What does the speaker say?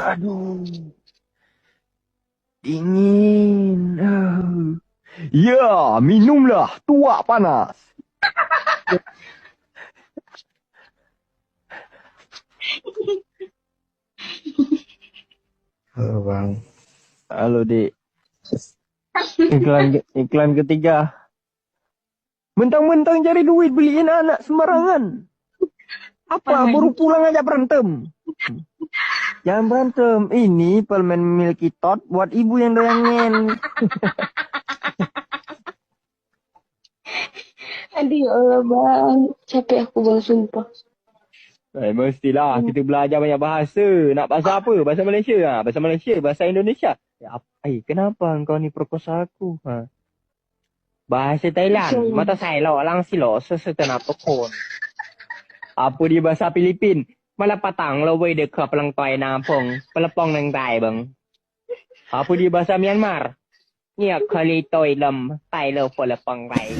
Aduh. Dingin. Ya, minumlah. Tuak panas. Halo Bang. Halo, Dik. Iklan ketiga. Mentang-mentang cari duit beliin anak sembarangan. Apa baru pulang aja berantem? Jangan berantem. Ini permen Milky Tot buat ibu yang doyangen. Aduh ya Allah Bang, capek aku Bang sumpah. Mestilah kita belajar banyak bahasa. Nak bahasa apa? Bahasa Malaysia. Bahasa Malaysia, bahasa Indonesia. Ya, kenapa engkau ni perkosa aku? Bahasa Thailand. Mata saya lo lang silo sesetan apa kon. Apa di bahasa Filipin? Malah patang lo way de khap lang toy na pong, palapong nang tai bang. Apa di bahasa Myanmar? Nya khali toy lam, tai lo palapong tai.